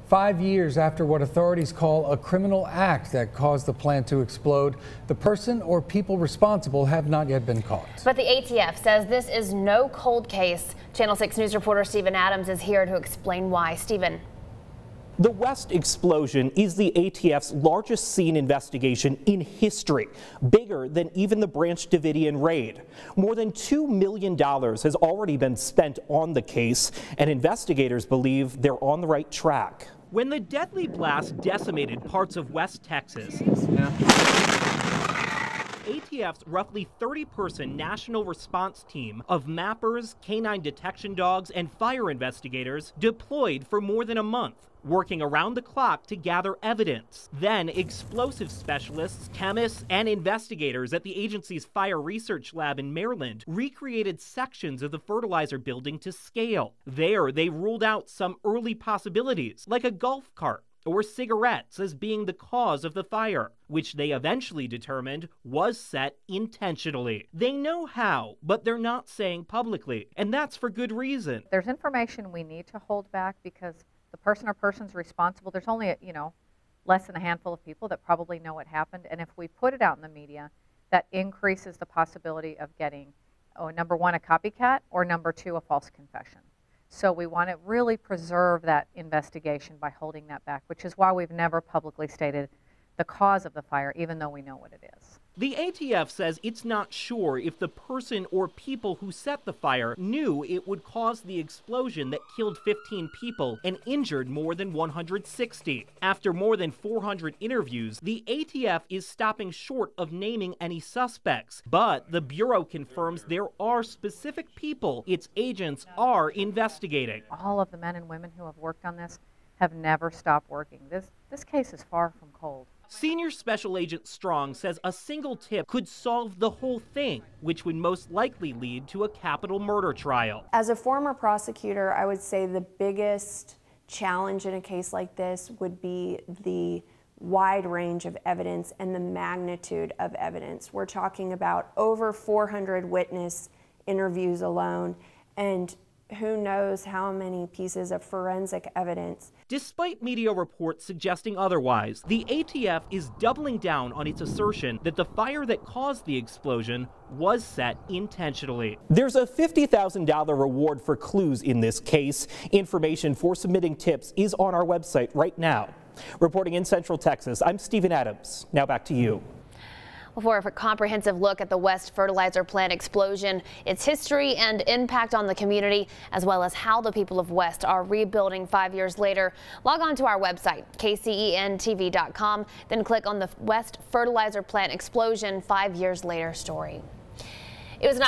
5 years after what authorities call a criminal act that caused the plant to explode, the person or people responsible have not yet been caught. But the ATF says this is no cold case. Channel 6 News reporter Stephen Adams is here to explain why. Stephen. The West explosion is the ATF's largest scene investigation in history, bigger than even the Branch Davidian raid. More than $2 million has already been spent on the case, and investigators believe they're on the right track. When the deadly blast decimated parts of West Texas, ATF's roughly 30-person national response team of mappers, canine detection dogs, and fire investigators deployed for more than a month, working around the clock to gather evidence. Then explosive specialists, chemists, and investigators at the agency's fire research lab in Maryland recreated sections of the fertilizer building to scale. There, they ruled out some early possibilities, like a golf cart or cigarettes, as being the cause of the fire, which they eventually determined was set intentionally. They know how, but they're not saying publicly, and that's for good reason. There's information we need to hold back because the person or persons responsible, there's only, less than a handful of people that probably know what happened, and if we put it out in the media, that increases the possibility of getting, number one, a copycat, or number two, a false confession. So we want to really preserve that investigation by holding that back, which is why we've never publicly stated the cause of the fire, even though we know what it is. The ATF says it's not sure if the person or people who set the fire knew it would cause the explosion that killed 15 people and injured more than 160. After more than 400 interviews, the ATF is stopping short of naming any suspects, but the Bureau confirms there are specific people its agents are investigating. All of the men and women who have worked on this have never stopped working. This case is far from cold. Senior Special Agent Strong says a single tip could solve the whole thing, which would most likely lead to a capital murder trial. As a former prosecutor, I would say the biggest challenge in a case like this would be the wide range of evidence and the magnitude of evidence. We're talking about over 400 witness interviews alone, and who knows how many pieces of forensic evidence. Despite media reports suggesting otherwise, the ATF is doubling down on its assertion that the fire that caused the explosion was set intentionally. There's a $50,000 reward for clues in this case. Information for submitting tips is on our website right now. Reporting in Central Texas, I'm Stephen Adams. Now back to you. For a comprehensive look at the West fertilizer plant explosion, its history and impact on the community, as well as how the people of West are rebuilding 5 years later, log on to our website, kcentv.com, then click on the West fertilizer plant explosion 5 years later story. It was an